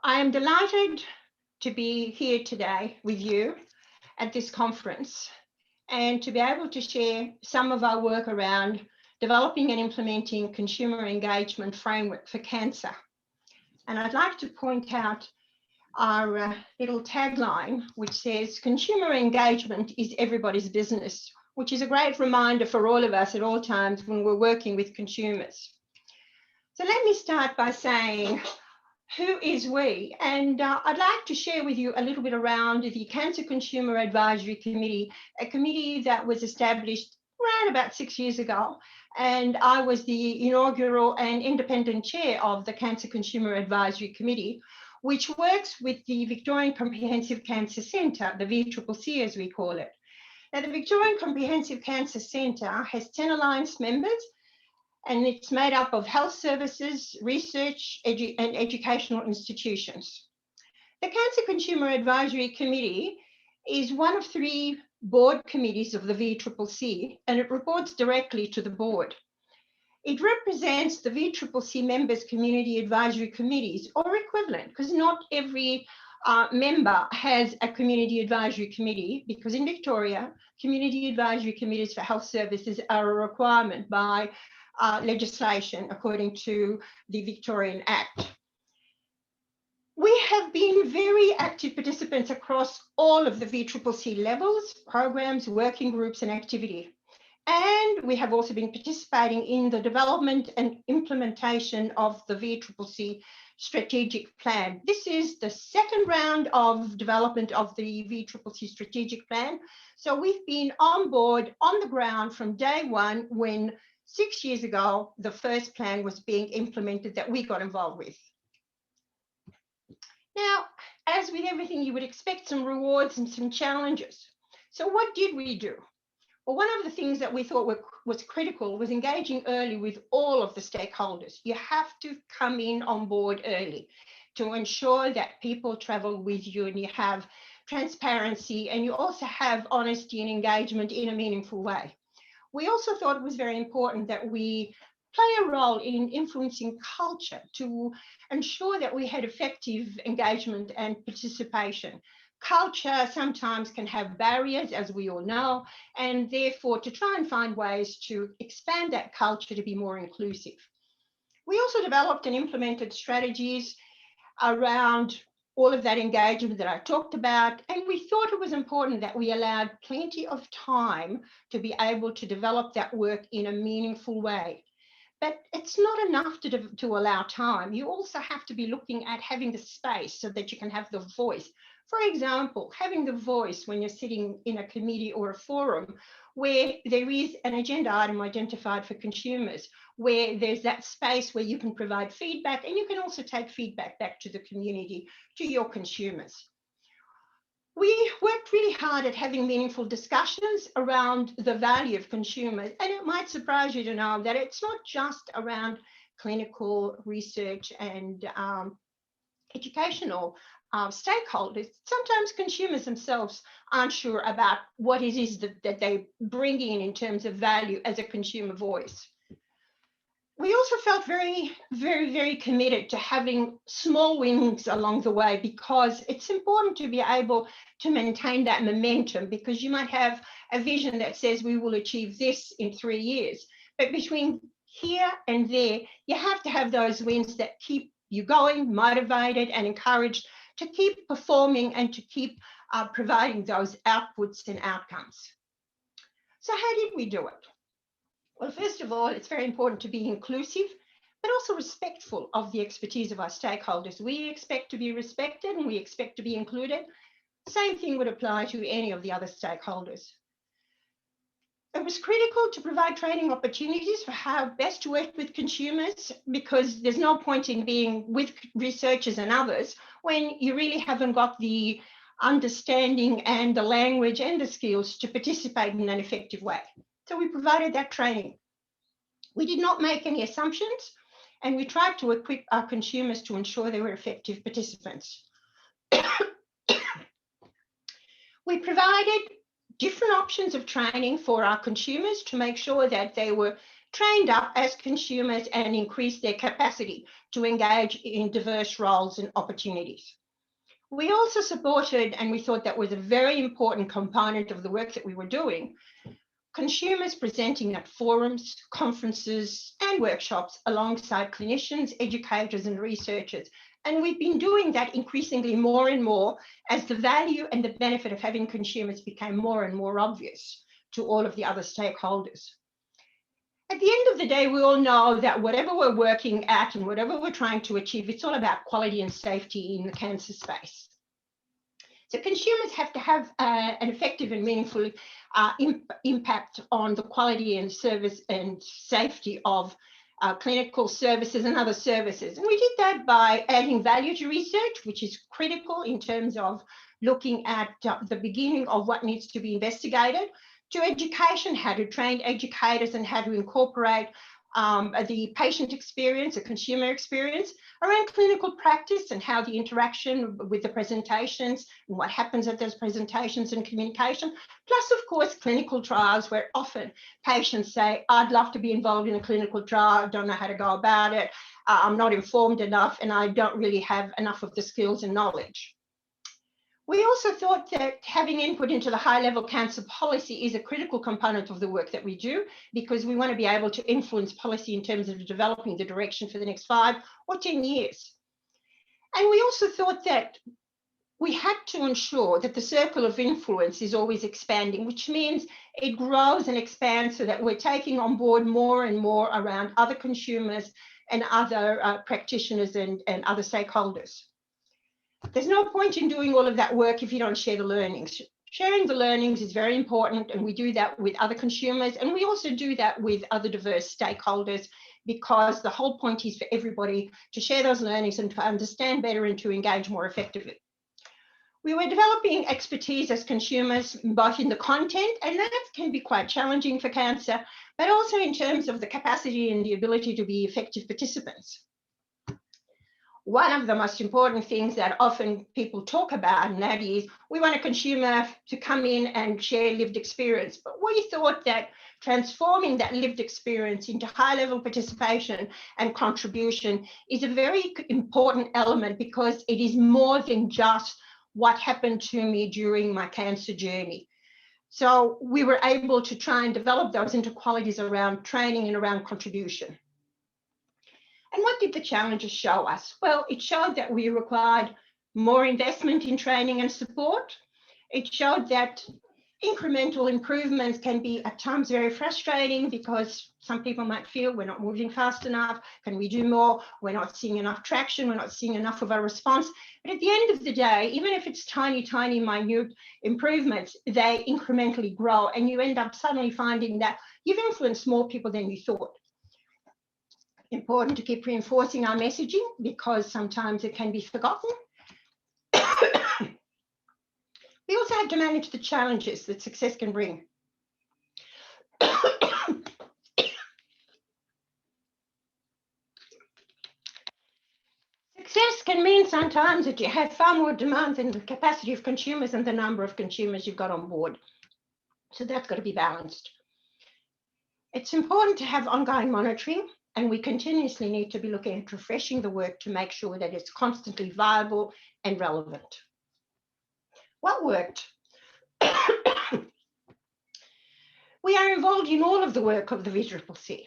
I am delighted to be here today with you at this conference and to be able to share some of our work around developing and implementing consumer engagement framework for cancer. And I'd like to point out our little tagline, which says, consumer engagement is everybody's business, which is a great reminder for all of us at all times when we're working with consumers. So let me start by saying, who is we? And I'd like to share with you a little bit around the Cancer Consumer Advisory Committee, a committee that was established around about 6 years ago. And I was the inaugural and independent chair of the Cancer Consumer Advisory Committee, which works with the Victorian Comprehensive Cancer Centre, the VCCC as we call it. Now, the Victorian Comprehensive Cancer Centre has 10 alliance members, and it's made up of health services, research, and educational institutions. The Cancer Consumer Advisory Committee is one of 3 board committees of the VCCC, and it reports directly to the board. It represents the VCCC members' community advisory committees, or equivalent, because not every member has a community advisory committee, because in Victoria, community advisory committees for health services are a requirement by legislation according to the Victorian Act. We have been very active participants across all of the VCCC levels, programs, working groups, and activity. And we have also been participating in the development and implementation of the VCCC strategic plan. This is the second round of development of the VCCC strategic plan. So we've been on board, on the ground from day one when 6 years ago, the first plan was being implemented that we got involved with. Now, as with everything, you would expect some rewards and some challenges. So what did we do? Well, one of the things that we thought was critical was engaging early with all of the stakeholders. You have to come in on board early to ensure that people travel with you and you have transparency and you also have honesty and engagement in a meaningful way. We also thought it was very important that we play a role in influencing culture to ensure that we had effective engagement and participation. Culture sometimes can have barriers, as we all know, and therefore to try and find ways to expand that culture to be more inclusive. We also developed and implemented strategies around all of that engagement that I talked about, and we thought it was important that we allowed plenty of time to be able to develop that work in a meaningful way. But it's not enough to allow time. You also have to be looking at having the space so that you can have the voice. For example, having the voice when you're sitting in a committee or a forum where there is an agenda item identified for consumers, where there's that space where you can provide feedback and you can also take feedback back to the community, to your consumers. We worked really hard at having meaningful discussions around the value of consumers. And it might surprise you to know that it's not just around clinical research and educational stakeholders. Sometimes consumers themselves aren't sure about what it is that they bring in terms of value as a consumer voice. We also felt very, very, very committed to having small wins along the way, because it's important to be able to maintain that momentum, because you might have a vision that says we will achieve this in 3 years. But between here and there, you have to have those wins that keep you going, motivated and encouraged to keep performing and to keep providing those outputs and outcomes. So how did we do it? Well, first of all, it's very important to be inclusive, but also respectful of the expertise of our stakeholders. We expect to be respected and we expect to be included. Same thing would apply to any of the other stakeholders. It was critical to provide training opportunities for how best to work with consumers, because there's no point in being with researchers and others when you really haven't got the understanding and the language and the skills to participate in an effective way. So we provided that training. We did not make any assumptions, and we tried to equip our consumers to ensure they were effective participants. We provided different options of training for our consumers to make sure that they were trained up as consumers and increased their capacity to engage in diverse roles and opportunities. We also supported, and we thought that was a very important component of the work that we were doing, consumers presenting at forums, conferences, and workshops alongside clinicians, educators, and researchers. And we've been doing that increasingly more and more as the value and the benefit of having consumers became more and more obvious to all of the other stakeholders. At the end of the day, we all know that whatever we're working at and whatever we're trying to achieve, it's all about quality and safety in the cancer space. So consumers have to have an effective and meaningful impact on the quality and service and safety of clinical services and other services. And we did that by adding value to research, which is critical in terms of looking at the beginning of what needs to be investigated, to education, how to train educators and how to incorporate the patient experience, the consumer experience, around clinical practice and how the interaction with the presentations and what happens at those presentations and communication, plus of course clinical trials where often patients say, I'd love to be involved in a clinical trial, I don't know how to go about it, I'm not informed enough and I don't really have enough of the skills and knowledge. We also thought that having input into the high-level cancer policy is a critical component of the work that we do, because we want to be able to influence policy in terms of developing the direction for the next 5 or 10 years. And we also thought that we had to ensure that the circle of influence is always expanding, which means it grows and expands so that we're taking on board more and more around other consumers and other practitioners and other stakeholders. There's no point in doing all of that work if you don't share the learnings. Sharing the learnings is very important, and we do that with other consumers, and we also do that with other diverse stakeholders, because the whole point is for everybody to share those learnings and to understand better and to engage more effectively. We were developing expertise as consumers, both in the content, and that can be quite challenging for cancer, but also in terms of the capacity and the ability to be effective participants. One of the most important things that often people talk about, and that is we want a consumer to come in and share lived experience. But we thought that transforming that lived experience into high-level participation and contribution is a very important element, because it is more than just what happened to me during my cancer journey. So we were able to try and develop those into qualities around training and around contribution. And what did the challenges show us? Well, it showed that we required more investment in training and support. It showed that incremental improvements can be at times very frustrating, because some people might feel we're not moving fast enough. Can we do more? We're not seeing enough traction. We're not seeing enough of a response. But at the end of the day, even if it's tiny, tiny, minute improvements, they incrementally grow, and you end up suddenly finding that you've influenced more people than you thought. Important to keep reinforcing our messaging, because sometimes it can be forgotten. We also have to manage the challenges that success can bring. Success can mean sometimes that you have far more demand than the capacity of consumers and the number of consumers you've got on board. So that's got to be balanced. It's important to have ongoing monitoring, and we continuously need to be looking at refreshing the work to make sure that it's constantly viable and relevant. What worked? We are involved in all of the work of the VCCC.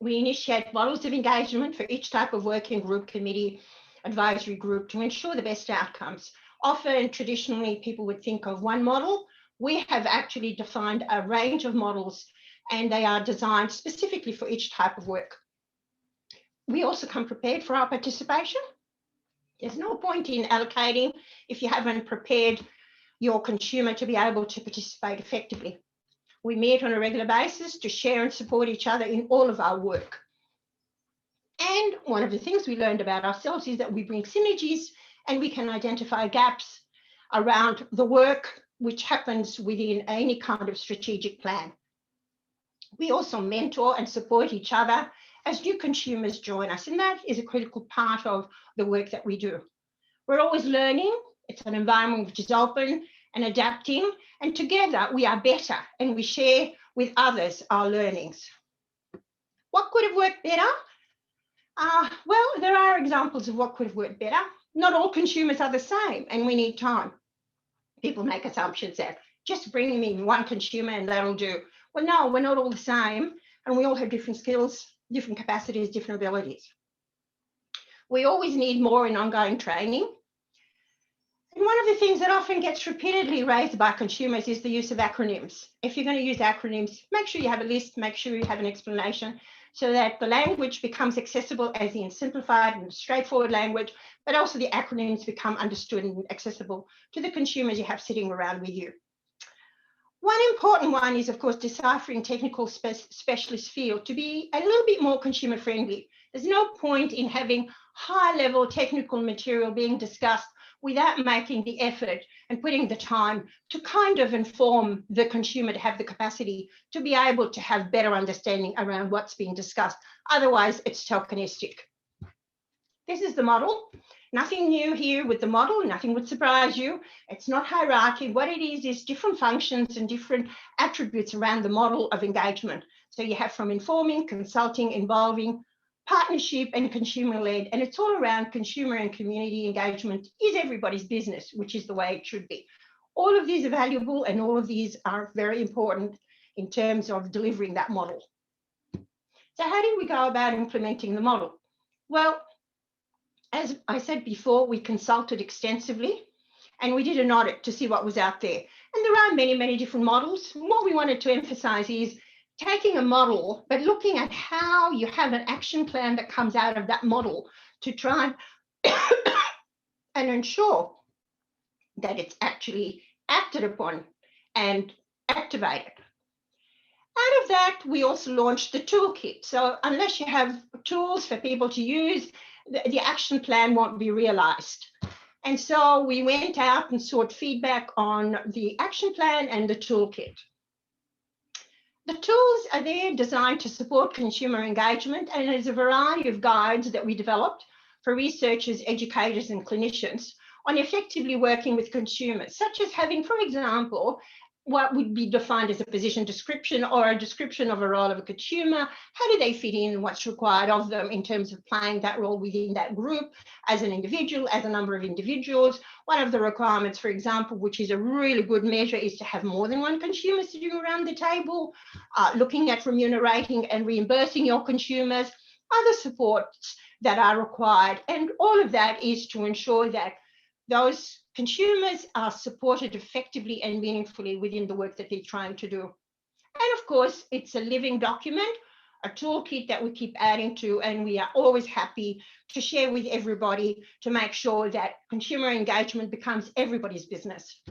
We initiate models of engagement for each type of working group, committee, advisory group, to ensure the best outcomes. Often, traditionally, people would think of one model. We have actually defined a range of models, and they are designed specifically for each type of work. We also come prepared for our participation. There's no point in allocating if you haven't prepared your consumer to be able to participate effectively. We meet on a regular basis to share and support each other in all of our work. And one of the things we learned about ourselves is that we bring synergies, and we can identify gaps around the work which happens within any kind of strategic plan. We also mentor and support each other as new consumers join us, and that is a critical part of the work that we do. We're always learning. It's an environment which is open and adapting, and together we are better, and we share with others our learnings. What could have worked better? Well, there are examples of what could have worked better. Not all consumers are the same, and we need time. People make assumptions that just bring me one consumer and that'll do. Well, no, we're not all the same, and we all have different skills, different capacities, different abilities. We always need more in ongoing training. And one of the things that often gets repeatedly raised by consumers is the use of acronyms. If you're going to use acronyms, make sure you have a list, make sure you have an explanation so that the language becomes accessible as in simplified and straightforward language, but also the acronyms become understood and accessible to the consumers you have sitting around with you. One important one is, of course, deciphering technical specialist field to be a little bit more consumer friendly. There's no point in having high-level technical material being discussed without making the effort and putting the time to kind of inform the consumer to have the capacity to be able to have better understanding around what's being discussed. Otherwise, it's tokenistic. This is the model. Nothing new here with the model, nothing would surprise you. It's not hierarchy. What it is different functions and different attributes around the model of engagement. So you have from informing, consulting, involving, partnership and consumer-led, and it's all around consumer and community engagement is everybody's business, which is the way it should be. All of these are valuable and all of these are very important in terms of delivering that model. So how did we go about implementing the model? Well, as I said before, we consulted extensively and we did an audit to see what was out there. And there are many, many different models. What we wanted to emphasize is taking a model, but looking at how you have an action plan that comes out of that model to try and ensure that it's actually acted upon and activated. Out of that, we also launched the toolkit. So unless you have tools for people to use, the action plan won't be realized. And so we went out and sought feedback on the action plan and the toolkit. The tools are there designed to support consumer engagement, and there's a variety of guides that we developed for researchers, educators, and clinicians on effectively working with consumers, such as having, for example, what would be defined as a position description or a description of a role of a consumer. How do they fit in and what's required of them in terms of playing that role within that group as an individual, as a number of individuals. One of the requirements, for example, which is a really good measure, is to have more than one consumer sitting around the table, looking at remunerating and reimbursing your consumers, other supports that are required. And all of that is to ensure that those consumers are supported effectively and meaningfully within the work that they're trying to do. And of course, it's a living document, a toolkit that we keep adding to, and we are always happy to share with everybody to make sure that consumer engagement becomes everybody's business.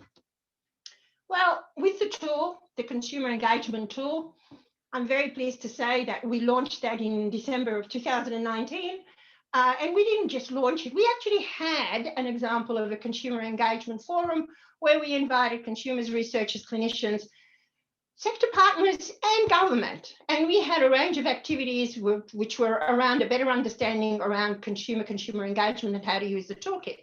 Well, with the tool, the consumer engagement tool, I'm very pleased to say that we launched that in December of 2019. And we didn't just launch it, we actually had an example of a consumer engagement forum where we invited consumers, researchers, clinicians, sector partners, and government. And we had a range of activities which were around a better understanding around consumer engagement and how to use the toolkit.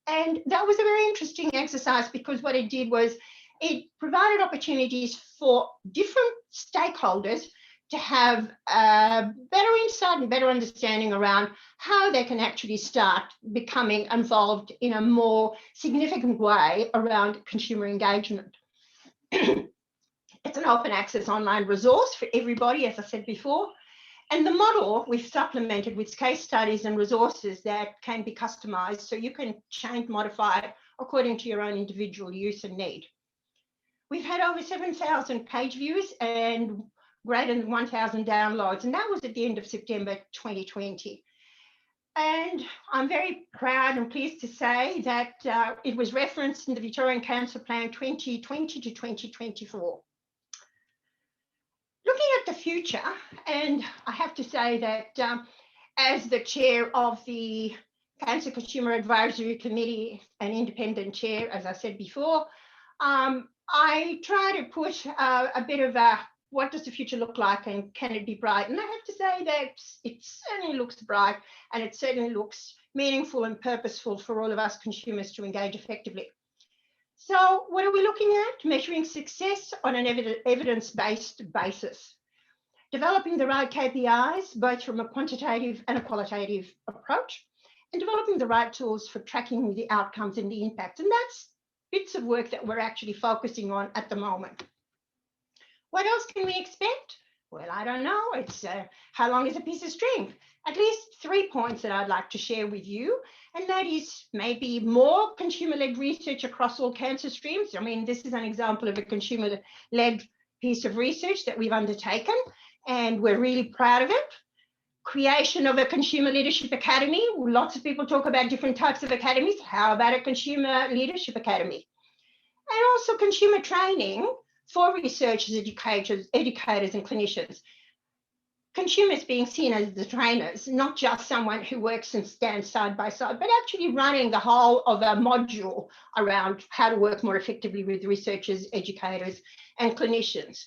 And that was a very interesting exercise because what it did was it provided opportunities for different stakeholders to have better insight and better understanding around how they can actually start becoming involved in a more significant way around consumer engagement. It's an open access online resource for everybody, as I said before. And the model we've supplemented with case studies and resources that can be customized so you can change, modify it according to your own individual use and need. We've had over 7,000 page views and greater than 1,000 downloads, and that was at the end of September 2020. And I'm very proud and pleased to say that it was referenced in the Victorian Council Plan 2020 to 2024. Looking at the future, and I have to say that as the chair of the Cancer Consumer Advisory Committee, an independent chair, as I said before, I try to put a bit of a what does the future look like and can it be bright? And I have to say that it certainly looks bright and it certainly looks meaningful and purposeful for all of us consumers to engage effectively. So what are we looking at? Measuring success on an evidence-based basis. developing the right KPIs, both from a quantitative and a qualitative approach, and developing the right tools for tracking the outcomes and the impact. And that's bits of work that we're actually focusing on at the moment. What else can we expect? Well, I don't know. It's how long is a piece of string? At least 3 points that I'd like to share with you. And that is maybe more consumer-led research across all cancer streams. I mean, this is an example of a consumer-led piece of research that we've undertaken, and we're really proud of it. Creation of a Consumer Leadership Academy. Lots of people talk about different types of academies. How about a Consumer Leadership Academy? And also consumer training for researchers, educators, and clinicians. Consumers being seen as the trainers, not just someone who works and stands side by side, but actually running the whole of a module around how to work more effectively with researchers, educators, and clinicians.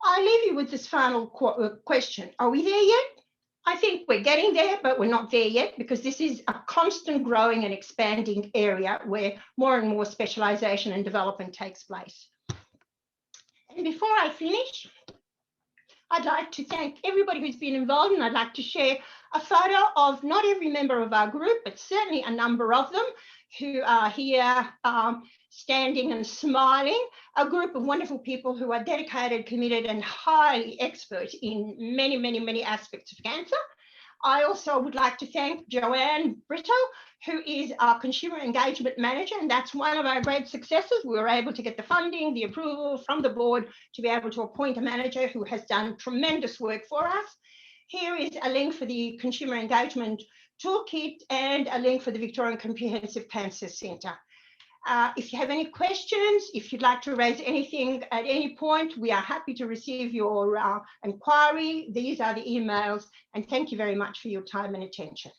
I leave you with this final question. Are we there yet? I think we're getting there, but we're not there yet, because this is a constant growing and expanding area where more and more specialization and development takes place. And before I finish, I'd like to thank everybody who's been involved, and I'd like to share a photo of not every member of our group, but certainly a number of them who are here standing and smiling, a group of wonderful people who are dedicated, committed, and highly expert in many, many, many aspects of cancer. I also would like to thank Joanne Brito, who is our Consumer Engagement Manager, and that's one of our great successes. We were able to get the funding, the approval from the board to be able to appoint a manager who has done tremendous work for us. Here is a link for the Consumer Engagement Toolkit and a link for the Victorian Comprehensive Cancer Centre. If you have any questions, if you'd like to raise anything at any point, we are happy to receive your inquiry. These are the emails, and thank you very much for your time and attention.